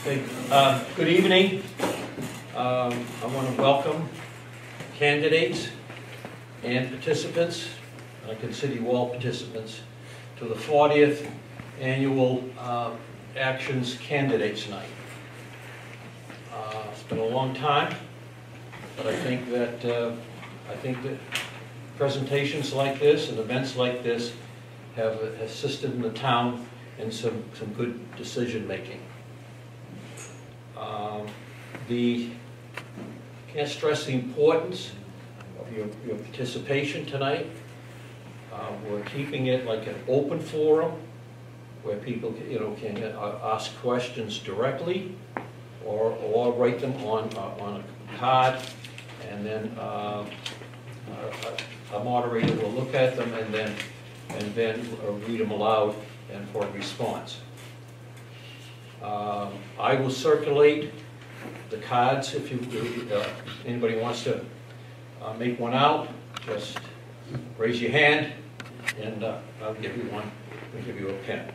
Okay, good evening. I want to welcome candidates and participants, and I consider you all participants, to the 40th Annual Actions Candidates Night. It's been a long time, but I think that presentations like this and events like this have assisted in the town in some good decision making. Can't stress the importance of your participation tonight. We're keeping it like an open forum where people can ask questions directly or write them on a card, and then a moderator will look at them and then read them aloud and for a response. I will circulate the cards if anybody wants to make one out. Just raise your hand and I'll give you one. I'll give you a pen.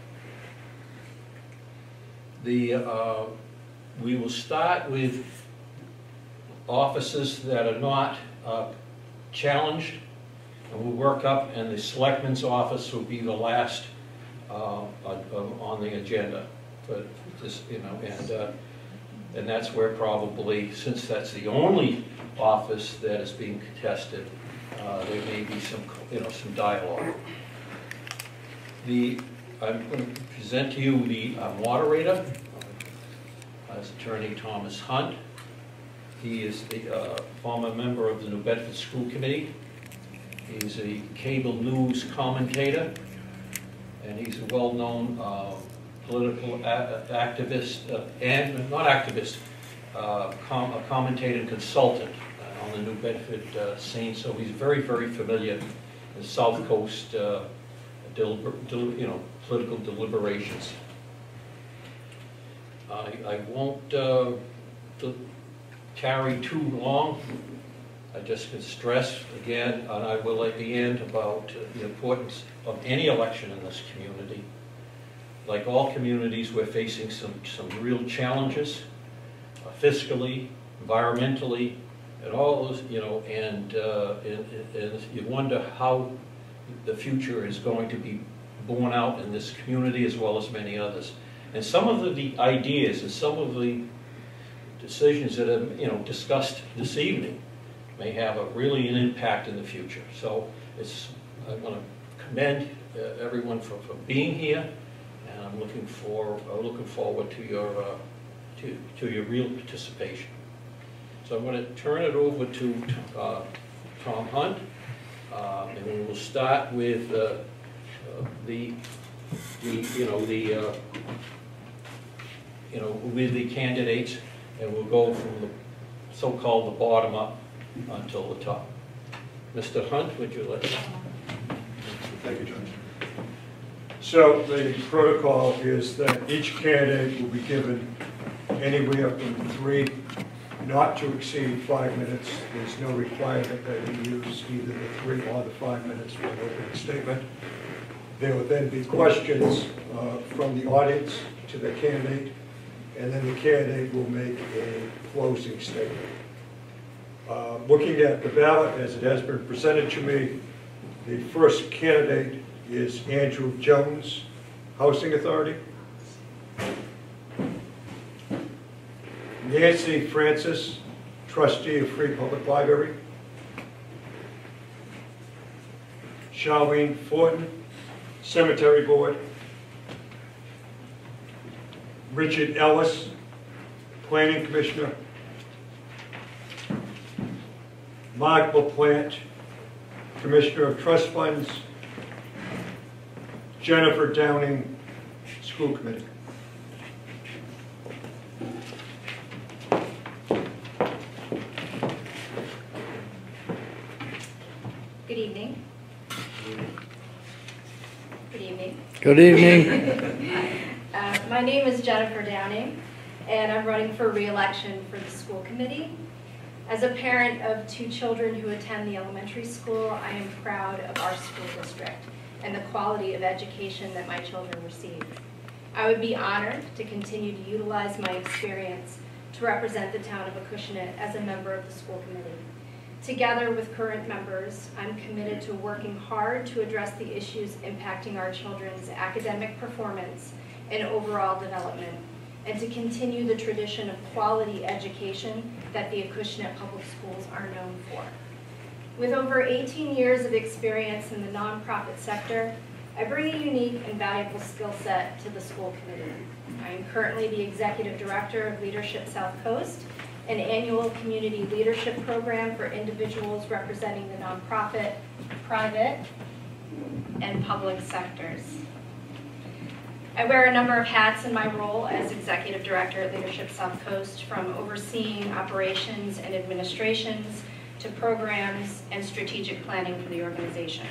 We will start with offices that are not challenged, and we'll work up, and the selectman's office will be the last on the agenda for this, and that's where probably, since that's the only office that is being contested, there may be some dialogue. I'm going to present to you the moderator, as Attorney Thomas Hunt. He is the former member of the New Bedford School Committee. He's a cable news commentator, and he's a well-known political activist, and not activist, a commentator and consultant on the New Bedford scene. So he's very, very familiar with South Coast political deliberations. I won't carry too long. I just can stress again, and I will at the end, about the importance of any election in this community. Like all communities, we're facing some real challenges, fiscally, environmentally, and all those, and you wonder how the future is going to be borne out in this community as well as many others. And some of the ideas and some of the decisions that are discussed this evening may have really an impact in the future. So I want to commend everyone for being here, and I'm looking forward to your real participation. So I'm going to turn it over to Tom Hunt, and we will start with with the candidates, and we'll go from the so-called the bottom up until the top. Mr. Hunt, would you let us? Thank you, Judge. So the protocol is that each candidate will be given anywhere from 3 not to exceed 5 minutes. There's no requirement that you use either the 3 or the 5 minutes for an opening statement. There will then be questions from the audience to the candidate, and then the candidate will make a closing statement. Looking at the ballot as it has been presented to me, the first candidate is Andrew Jones, Housing Authority. Nancy Francis, Trustee of Free Public Library. Charlene Fortin, Cemetery Board. Richard Ellis, Planning Commissioner. Mark LaPlante, Commissioner of Trust Funds. Jennifer Downing, School Committee. Good evening. Good evening. Good evening. My name is Jennifer Downing, and I'm running for re-election for the school committee. As a parent of 2 children who attend the elementary school, I am proud of our school district and the quality of education that my children receive. I would be honored to continue to utilize my experience to represent the town of Acushnet as a member of the school committee. Together with current members, I'm committed to working hard to address the issues impacting our children's academic performance and overall development, and to continue the tradition of quality education that the Acushnet Public Schools are known for. With over 18 years of experience in the nonprofit sector, I bring a unique and valuable skill set to the school committee. I am currently the Executive Director of Leadership South Coast, an annual community leadership program for individuals representing the nonprofit, private, and public sectors. I wear a number of hats in my role as Executive Director at Leadership South Coast, from overseeing operations and administrations to programs and strategic planning for the organization.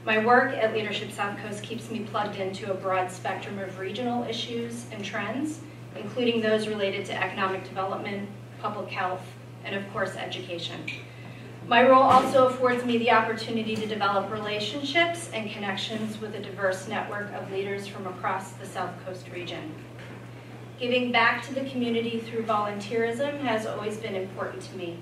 My work at Leadership South Coast keeps me plugged into a broad spectrum of regional issues and trends, including those related to economic development, public health, and of course, education. My role also affords me the opportunity to develop relationships and connections with a diverse network of leaders from across the South Coast region. Giving back to the community through volunteerism has always been important to me.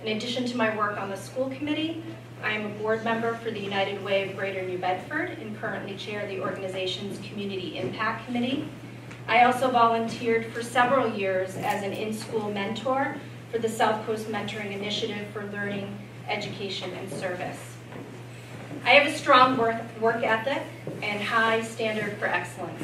In addition to my work on the school committee, I am a board member for the United Way of Greater New Bedford and currently chair the organization's Community Impact Committee. I also volunteered for several years as an in-school mentor for the South Coast Mentoring Initiative for Learning, Education, and Service. I have a strong work ethic and high standard for excellence.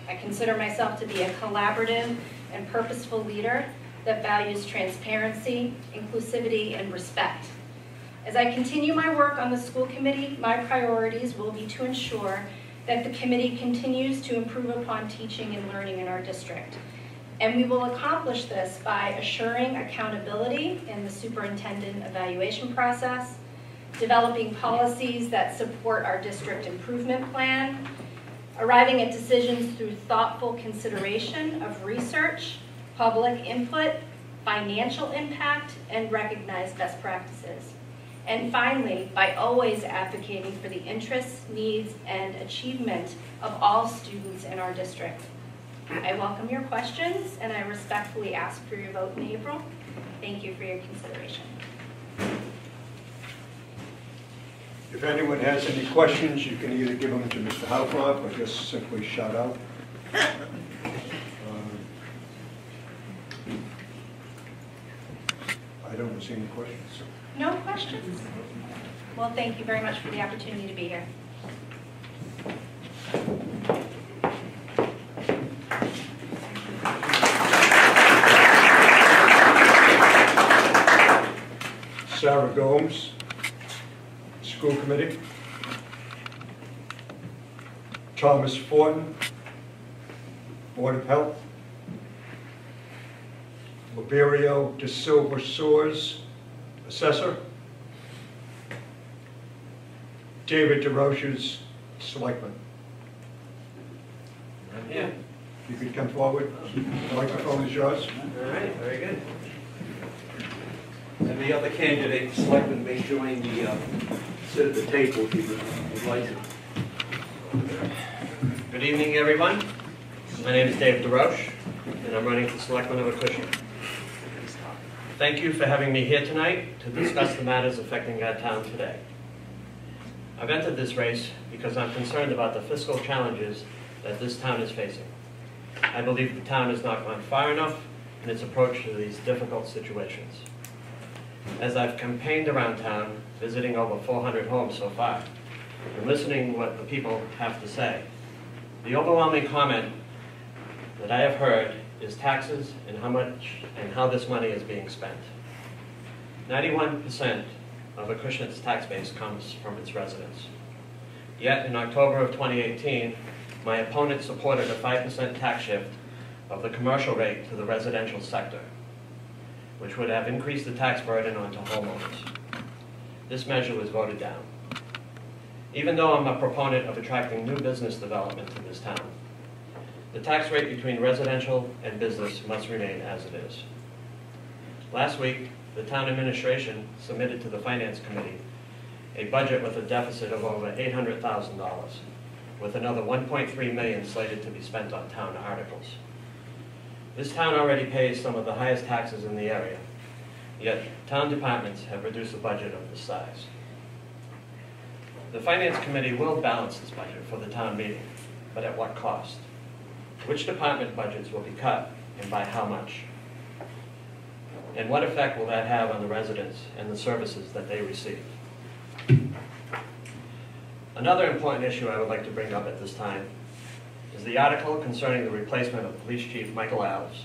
I consider myself to be a collaborative and purposeful leader that values transparency, inclusivity, and respect. As I continue my work on the school committee, my priorities will be to ensure that the committee continues to improve upon teaching and learning in our district. And we will accomplish this by assuring accountability in the superintendent evaluation process, developing policies that support our district improvement plan, arriving at decisions through thoughtful consideration of research, public input, financial impact, and recognized best practices. And finally, by always advocating for the interests, needs, and achievement of all students in our district. I welcome your questions, and I respectfully ask for your vote in April. Thank you for your consideration. If anyone has any questions, you can either give them to Mr. Houcroft or just simply shout out. I don't see any questions. No questions? Well, thank you very much for the opportunity to be here. Sarah Gomes, School Committee. Thomas Fortin, Board of Health. Liberio de Silva Soares, Assessor. David DeRoche's Selectman. Yeah. You could come forward. The microphone is yours. All right, very good. And the other candidate, the selectman, may join the, sit at the table if you would like to. Good evening, everyone. My name is David DeRoche, and I'm running for selectman of Acushnet. Thank you for having me here tonight to discuss the matters affecting our town today. I've entered this race because I'm concerned about the fiscal challenges that this town is facing. I believe the town has not gone far enough in its approach to these difficult situations. As I've campaigned around town, visiting over 400 homes so far, and listening to what the people have to say, the overwhelming comment that I have heard is taxes and how this money is being spent. 91% of Acushnet's tax base comes from its residents. Yet in October of 2018, my opponent supported a 5% tax shift of the commercial rate to the residential sector, which would have increased the tax burden onto homeowners. This measure was voted down. Even though I'm a proponent of attracting new business development to this town, the tax rate between residential and business must remain as it is. Last week, the town administration submitted to the Finance Committee a budget with a deficit of over $800,000, with another $1.3 million slated to be spent on town articles. This town already pays some of the highest taxes in the area, yet town departments have reduced a budget of this size. The Finance Committee will balance this budget for the town meeting, but at what cost? Which department budgets will be cut and by how much? And what effect will that have on the residents and the services that they receive? Another important issue I would like to bring up at this time is the article concerning the replacement of Police Chief Michael Alves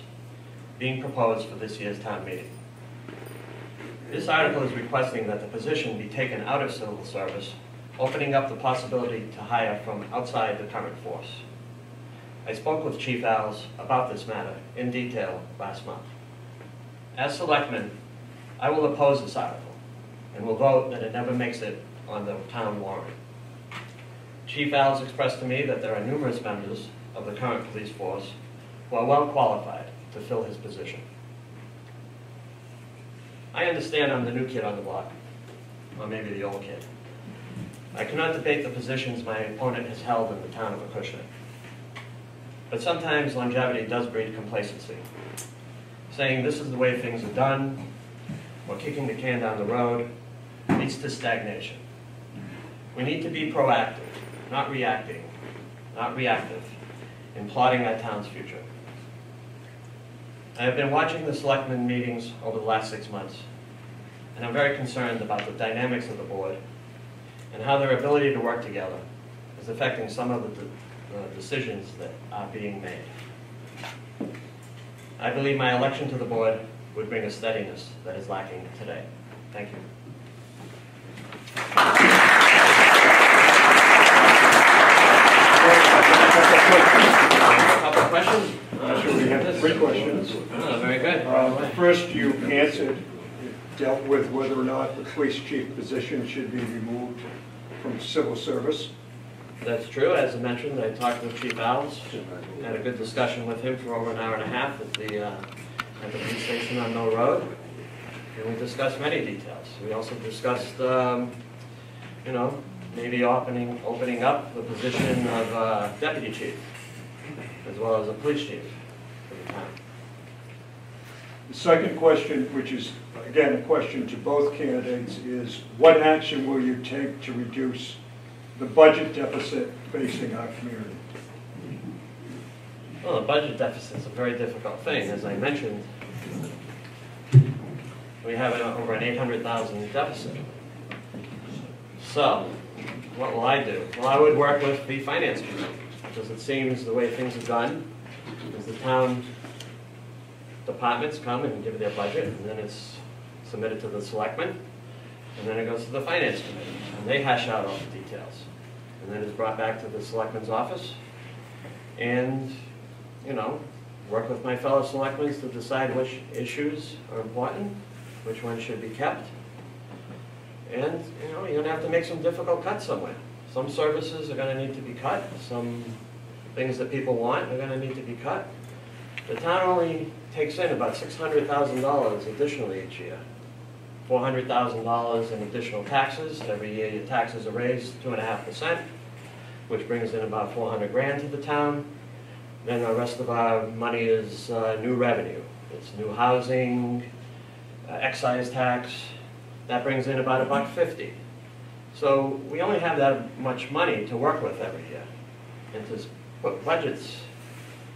being proposed for this year's town meeting. This article is requesting that the position be taken out of civil service, opening up the possibility to hire from outside the current force. I spoke with Chief Alves about this matter in detail last month. As selectman, I will oppose this article and will vote that it never makes it on the town warrant. Chief Alves expressed to me that there are numerous members of the current police force who are well qualified to fill his position. I understand I'm the new kid on the block, or maybe the old kid. I cannot debate the positions my opponent has held in the town of Acushnet. But sometimes longevity does breed complacency. Saying this is the way things are done, or kicking the can down the road, leads to stagnation. We need to be proactive, not reactive, in plotting our town's future. I have been watching the selectmen meetings over the last 6 months, and I'm very concerned about the dynamics of the board and how their ability to work together is affecting some of the decisions that are being made. I believe my election to the board would bring a steadiness that is lacking today. Thank you. A couple of questions? Sure, we have 3 questions. Oh, very good. First, you answered, dealt with whether or not the police chief position should be removed from civil service. That's true. As I mentioned, I talked with Chief Alves, had a good discussion with him for over an hour and a half at the police station on Mill Road, and we discussed many details. We also discussed, maybe opening up the position of deputy chief, as well as a police chief for the town. The second question, which is, again, a question to both candidates, is what action will you take to reduce the budget deficit facing our community? Well, the budget deficit is a very difficult thing. As I mentioned, we have over an $800,000 deficit. So, what will I do? Well, I would work with the finance committee, because it seems the way things are done is the town departments come and give their budget, and then it's submitted to the selectmen, and then it goes to the finance committee, and they hash out all the details. And then it's brought back to the selectman's office, and, work with my fellow selectmen to decide which issues are important, which ones should be kept. And, you're going to have to make some difficult cuts somewhere. Some services are going to need to be cut. Some things that people want are going to need to be cut. The town only takes in about $600,000 additionally each year. $400,000 in additional taxes. Every year your taxes are raised 2.5%, which brings in about $400 grand to the town. Then the rest of our money is new revenue. It's new housing, excise tax. That brings in about $1.50. So we only have that much money to work with every year. And to put budgets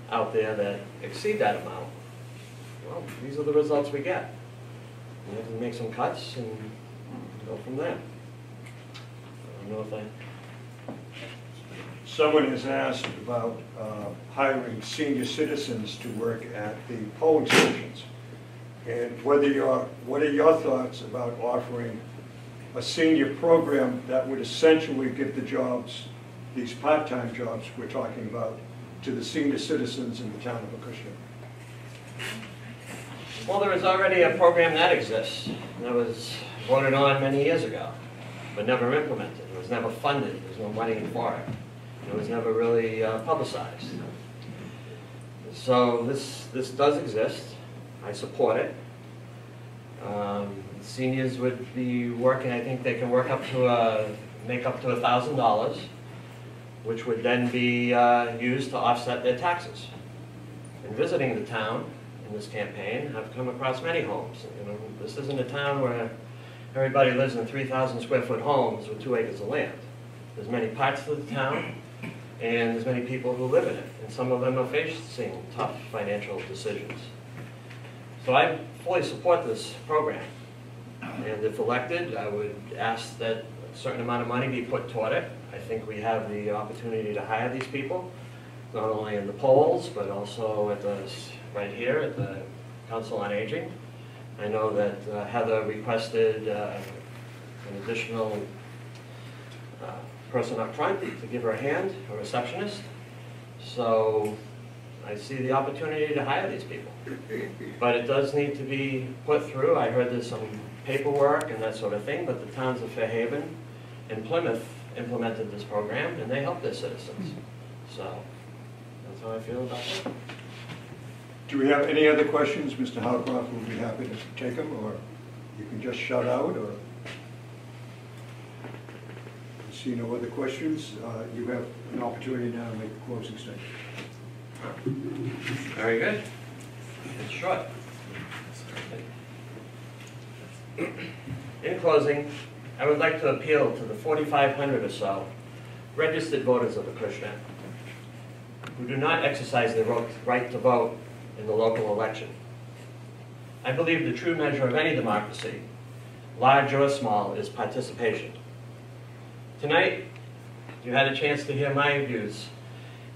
out there that exceed that amount, well, these are the results we get. We have to make some cuts and go from there. I don't know if Someone has asked about hiring senior citizens to work at the polling stations. And what are your thoughts about offering a senior program that would essentially give the jobs, these part-time jobs we're talking about, to the senior citizens in the town of Acushnet? Well, there is already a program that exists that was voted on many years ago, but never implemented. It was never funded. There was no money for it. It was never really publicized. So this does exist. I support it. Seniors would be working, I think they can work up to make up to $1,000 which would then be used to offset their taxes. In visiting the town in this campaign, I've come across many homes. You know, this isn't a town where everybody lives in 3,000 square foot homes with 2 acres of land. There's many parts of the town, and there's many people who live in it, and some of them are facing tough financial decisions. So I fully support this program, and if elected, I would ask that a certain amount of money be put toward it. I think we have the opportunity to hire these people, not only in the polls, but also at right here at the Council on Aging. I know that Heather requested an additional person up front to give her a hand, a receptionist. So I see the opportunity to hire these people. But it does need to be put through. I heard there's some paperwork and that sort of thing, but the towns of Fairhaven and Plymouth implemented this program and they help their citizens. So that's how I feel about that. Do we have any other questions? Mr. Howcroft will be happy to take them, or you can just shout out, or... I see no other questions. You have an opportunity now to make a closing statement. Very good. It's short. In closing, I would like to appeal to the 4,500 or so registered voters of Acushnet who do not exercise their right to vote in the local election. I believe the true measure of any democracy, large or small, is participation. Tonight, you had a chance to hear my views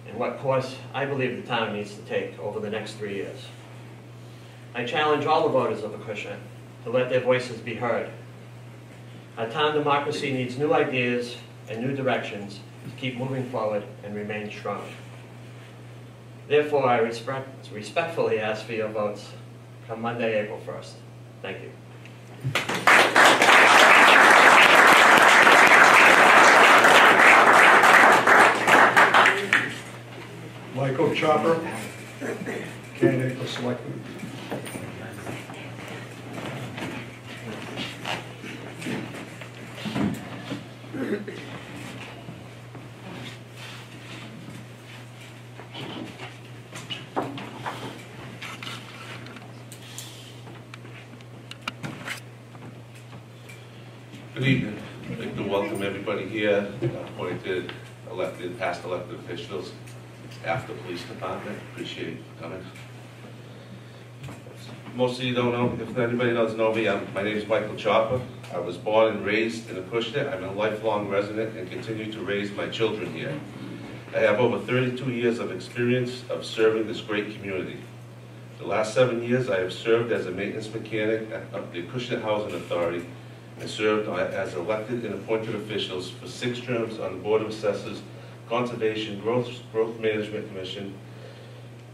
and what course I believe the town needs to take over the next 3 years. I challenge all the voters of Acushnet to let their voices be heard. Our town democracy needs new ideas and new directions to keep moving forward and remain strong. Therefore, I respectfully ask for your votes come Monday, April 1st. Thank you. Michael Chopper, candidate for selectman. Good evening. I'd like to welcome everybody here, appointed, elected, past elected officials, after police department. Appreciate you coming. Most of you don't know, if anybody doesn't know me, my name is Michael Chopper. I was born and raised in Acushnet. I'm a lifelong resident and continue to raise my children here. I have over 32 years of experience of serving this great community. The last 7 years I have served as a maintenance mechanic at the Acushnet Housing Authority and served as elected and appointed officials for 6 terms on the Board of Assessors, Conservation, Growth Management Commission,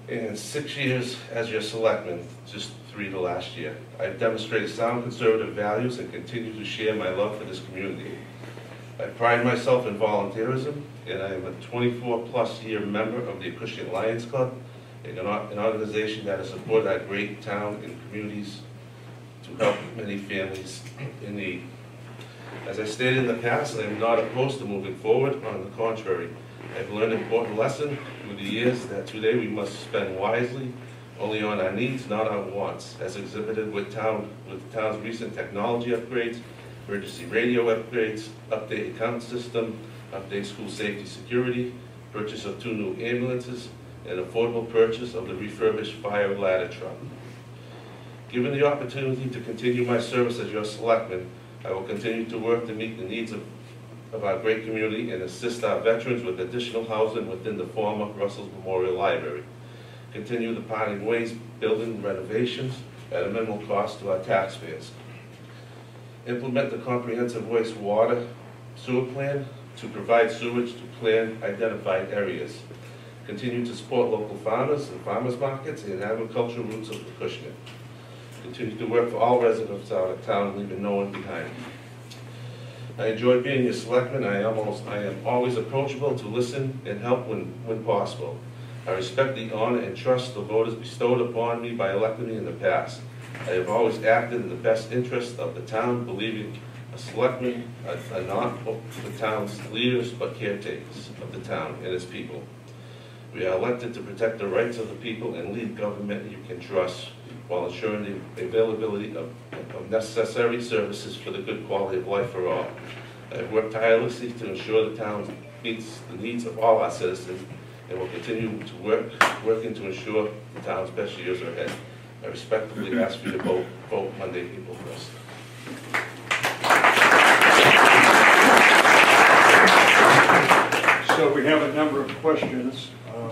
and 6 years as your selectman, just 3 the last year. I've demonstrated sound conservative values and continue to share my love for this community. I pride myself in volunteerism, and I am a 24+ year member of the Acushnet Lions Club, an organization that has supported our great town and communities to help many families in need. As I stated in the past, I am not opposed to moving forward. On the contrary, I've learned an important lesson through the years that today we must spend wisely, only on our needs, not our wants, as exhibited with the town's recent technology upgrades, emergency radio upgrades, updated account system, update school safety security, purchase of 2 new ambulances, and affordable purchase of the refurbished fire ladder truck. Given the opportunity to continue my service as your selectman, I will continue to work to meet the needs of our great community and assist our veterans with additional housing within the former Russell's Memorial Library. Continue the parting ways building renovations at a minimal cost to our taxpayers. Implement the comprehensive wastewater sewer plan to provide sewage to plan identified areas. Continue to support local farmers and farmers markets and agricultural roots of Acushnet. Continue to work for all residents out of town, leaving no one behind. I enjoy being your selectman. I am always approachable to listen and help when possible. I respect the honor and trust the voters bestowed upon me by electing me in the past. I have always acted in the best interest of the town, believing a selectman, are not the town's leaders, but caretakers of the town and its people. We are elected to protect the rights of the people and lead government you can trust while ensuring the availability of necessary services for the good quality of life for all. I have worked tirelessly to ensure the town meets the needs of all our citizens and will continue to working to ensure the town's best years are ahead. I respectfully ask you to vote Monday, April 1st. So we have a number of questions.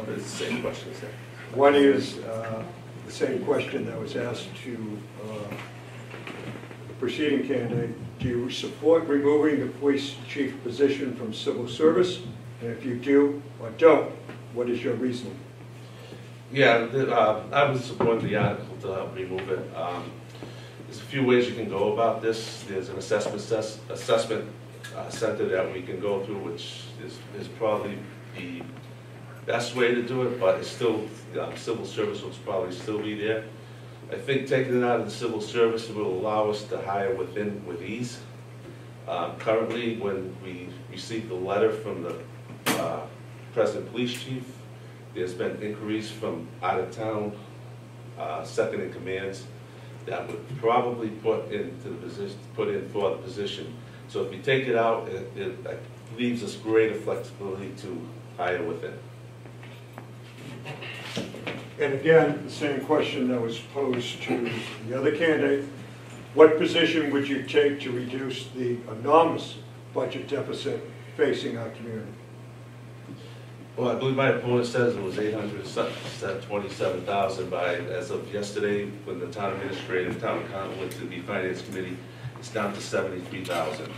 It's the same questions there. One is the same question that was asked to the preceding candidate. Do you support removing the police chief position from civil service? And if you do or don't, what is your reasoning? Yeah, I would support the article to remove it. There's a few ways you can go about this. There's an assessment center that we can go through, which is probably the best way to do it, but it's still, civil service will probably still be there. I think taking it out of the civil service will allow us to hire within with ease. Currently, when we received the letter from the present police chief, there's been inquiries from out-of-town second in commands that would probably put in for the position. So if you take it out, it leaves us greater flexibility to hire within. And again, the same question that was posed to the other candidate. What position would you take to reduce the enormous budget deficit facing our community? Well, I believe my opponent says it was 827,000 by, as of yesterday, when the town administrator, town accountant went to the finance committee, it's down to 73,000.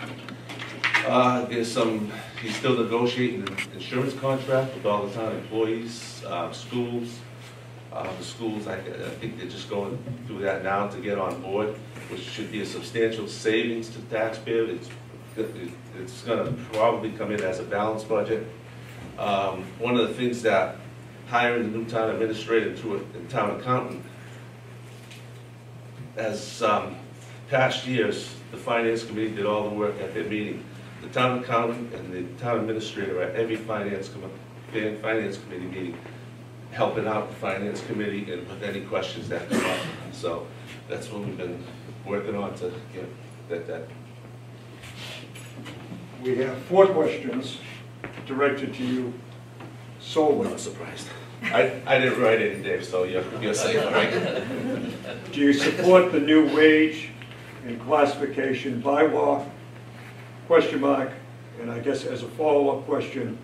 He's still negotiating an insurance contract with all the town employees, schools. The schools, I think they're just going through that now to get on board, which should be a substantial savings to the taxpayer. It's going to probably come in as a balanced budget. One of the things that hiring a new town administrator to a town accountant, as past years, the finance committee did all the work at their meeting. The town accountant and the town administrator at every finance committee meeting, helping out the finance committee and with any questions that come up. So that's what we've been working on to get that. We have 4 questions directed to you solely. I'm not surprised. I didn't write any, Dave, so you're safe, all right? Do you support the new wage and classification bylaw? Question mark. And I guess as a follow-up question,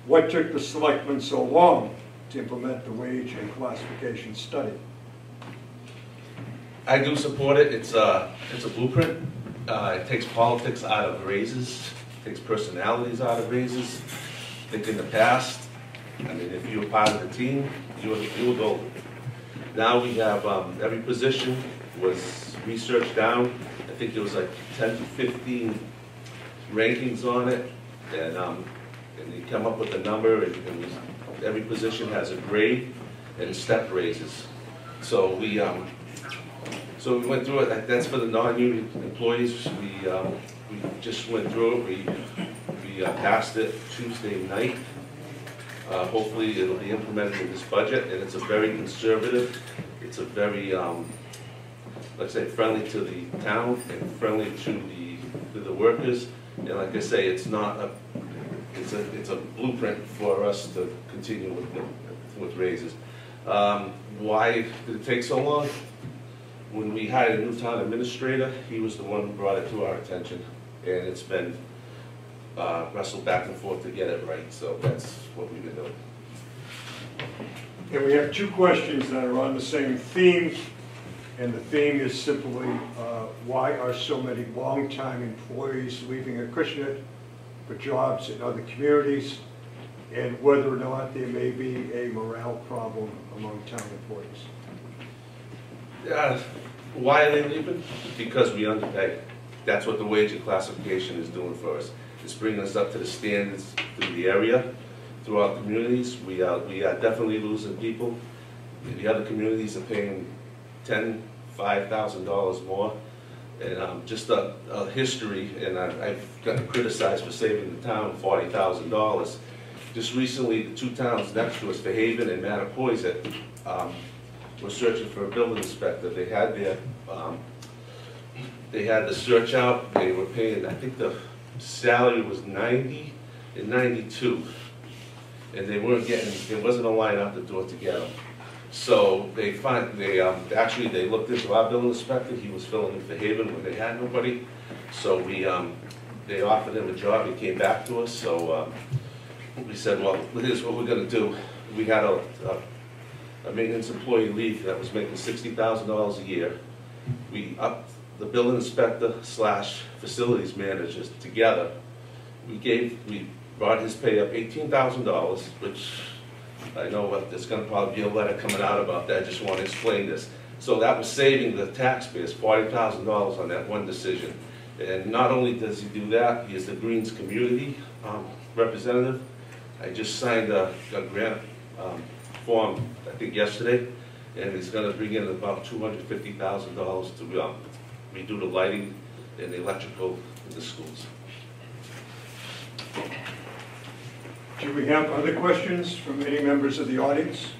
what took the selectmen so long to implement the wage and classification study? I do support it. It's a blueprint. It takes politics out of raises, takes personalities out of raises. I think in the past, I mean, if you were part of the team, you were golden. Now we have every position was researched down. I think there was like 10 to 15 rankings on it, and you come up with a number, and every position has a grade and step raises. So we went through it. That's for the non-union employees. We just went through it. We passed it Tuesday night. Hopefully it'll be implemented in this budget, and it's a very conservative. It's a very, let's say, friendly to the town and friendly to the workers. And like I say, it's a blueprint for us to continue with raises. Why did it take so long? When we hired a new town administrator, he was the one who brought it to our attention, and it's been wrestled back and forth to get it right. So that's what we've been doing. And we have 2 questions that are on the same theme, and the theme is simply why are so many longtime employees leaving Acushnet for jobs in other communities, and whether or not there may be a morale problem among town employees. Why are they leaving? Because we underpay. That's what the wage and classification is doing for us. It's bringing us up to the standards through the area, through our communities. We are definitely losing people. The other communities are paying $10,000, $5,000 more. And just a history, and I've gotten criticized for saving the town $40,000. Just recently, the two towns next to us, Fairhaven and Mattapoisett, were searching for a building inspector. They had the search out. They were paying, I think the salary was $90 and $92, and they weren't getting. There wasn't a line out the door to get them. So they actually they looked into our building inspector. He was filling in Fairhaven when they had nobody. So they offered him a job. He came back to us. So we said, well, here's what we're going to do. We had a maintenance employee leave that was making $60,000 a year. We upped the building inspector / facilities managers together. We brought his pay up $18,000, which I know there's going to probably be a letter coming out about that. I just want to explain this. So that was saving the taxpayers $40,000 on that one decision. And not only does he do that, he is the Greens community representative. I just signed a grant form, I think yesterday, and he's going to bring in about $250,000 to redo the lighting and the electrical in the schools. Do we have other questions from any members of the audience?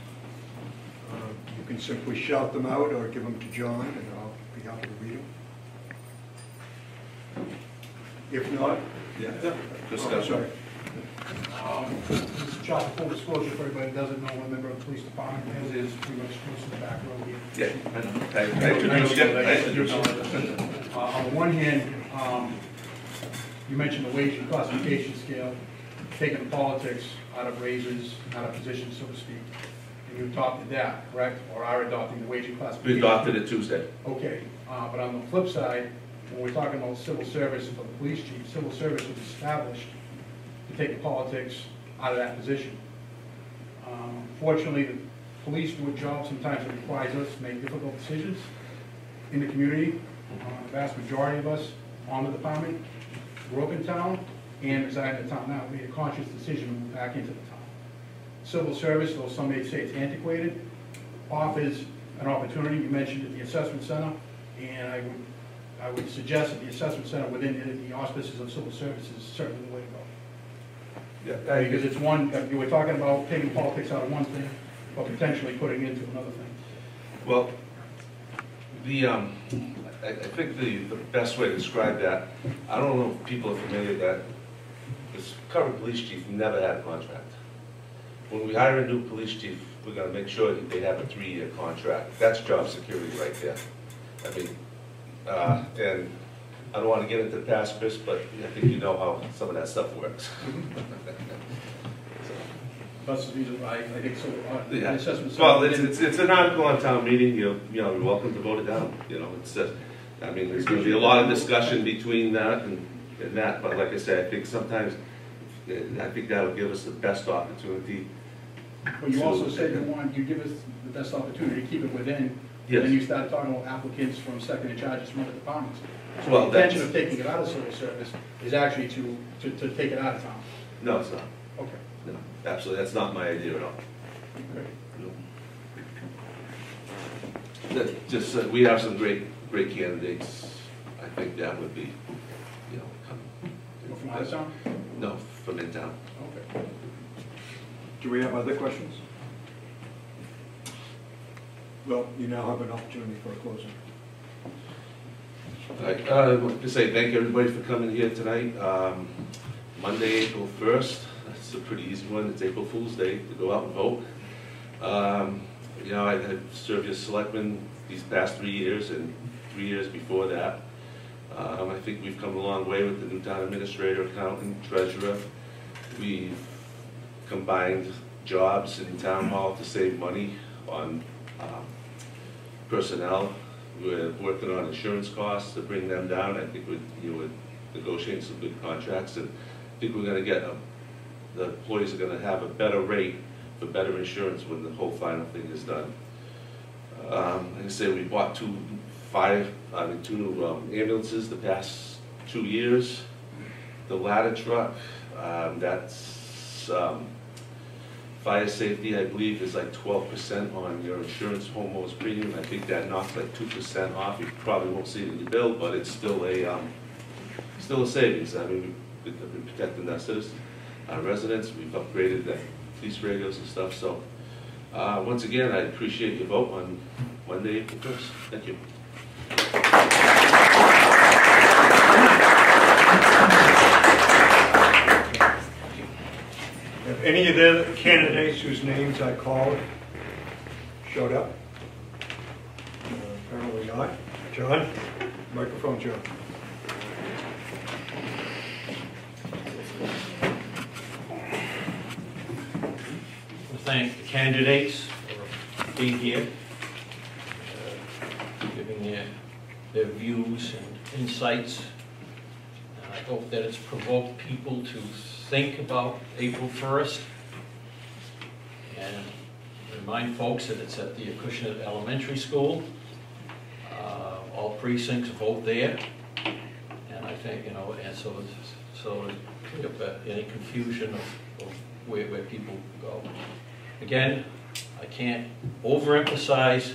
You can simply shout them out or give them to John, and I'll be happy to read them. If not, Discussion. Mr. Chopper, full disclosure for everybody that doesn't know, I'm a member of the police department, as is pretty much close to the back row here. Yeah, I know. I introduced you. On the one hand, you mentioned the wage and classification scale, taking the politics out of raises, out of positions, so to speak. And you adopted that, correct? Or are adopting the wage and classification? We adopted it Tuesday. Okay, but on the flip side, when we're talking about civil service for the police chief, civil service was established to take the politics out of that position. Fortunately, the police do a job sometimes that requires us to make difficult decisions in the community. The vast majority of us on the department grew up in town and reside in the town now. We made a conscious decision to move back into the town. Civil service, though some may say it's antiquated, offers an opportunity. You mentioned at the assessment center, and I would suggest that the assessment center within the auspices of civil service is certainly the way to go. Yeah, Because it's one, you were talking about taking politics out of one thing, but potentially putting it into another thing. Well, I think the best way to describe that, I don't know if people are familiar that this current police chief never had a contract. When we hire a new police chief, we're going to make sure that they have a 3-year contract. That's job security right there. I mean, and I don't want to get into past, Chris, but I think you know how some of that stuff works. That's the reason why I think so. Yeah. Assessment center. Well, it's an article on town meeting. You're welcome to vote it down. It's I mean, there's going to be a lot of discussion between that and that. But like I said, I think sometimes that'll give us the best opportunity. But you also said you give us the best opportunity to keep it within. Yes. And you start talking about applicants from second in charges from other departments. So Well, the intention of taking it out of civil service is actually to take it out of town. No, it's not. Okay. No, absolutely. That's not my idea at all. No. Just we have some great candidates. I think that would be, From out of town? No, from in town. Okay. do we have other questions? Well, you now have an opportunity for a closing. All right, I'd like to say thank everybody for coming here tonight. Monday, April 1st. That's a pretty easy one. It's April Fool's Day to go out and vote. I've served as selectman these past 3 years and 3 years before that. I think we've come a long way with the new town administrator, accountant, treasurer. We've combined jobs in town hall to save money on personnel. We're working on insurance costs to bring them down. I think we're negotiating some good contracts, and I think we're going to get the employees are going to have a better rate for better insurance when the whole final thing is done. Like I say, we bought two new ambulances the past 2 years. The ladder truck, that's Fire safety, I believe, is like 12% on your insurance homeowner's premium. I think that knocks like 2% off. You probably won't see it in the bill, but it's still a savings. I mean, we've been protecting our citizens, our residents. We've upgraded the police radios and stuff. So once again, I appreciate your vote on Monday, April 1st. Thank you. Have any of the candidates whose names I called showed up? Apparently not. John? Microphone, John. To thank the candidates for being here, giving their views and insights. And I hope that it's provoked people to think about April 1st and remind folks that it's at the Acushnet Elementary School. All precincts vote there, and I think, you know, and so any confusion of where people go. Again, I can't overemphasize,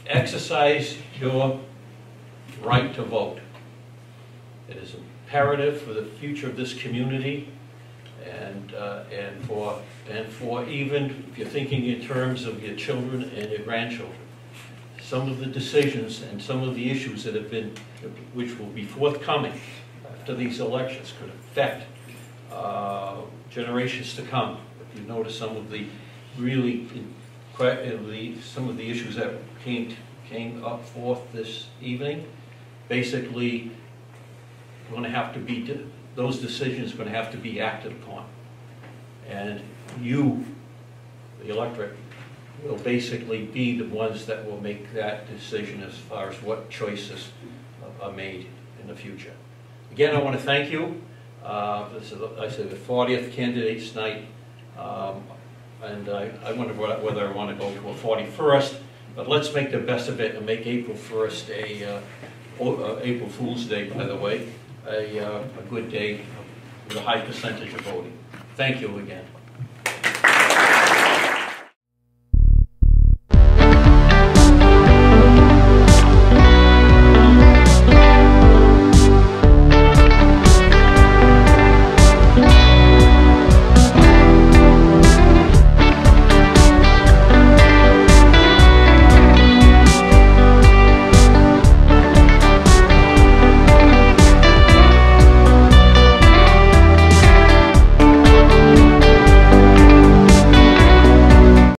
exercise your right to vote. It is imperative for the future of this community, and for even if you're thinking in terms of your children and your grandchildren. Some of the decisions and some of the issues that have been, which will be forthcoming after these elections, could affect generations to come. If you notice some of the really, some of the issues that came up forth this evening, basically going to have to be, those decisions are going to have to be acted upon. And you, the electorate, will basically be the ones that will make that decision as far as what choices are made in the future. Again, I want to thank you. This is, I said, the 40th candidates night, and I wonder whether I want to go to a 41st, but let's make the best of it and make April 1st April Fool's Day, by the way, a good day with a high percentage of voting. Thank you again.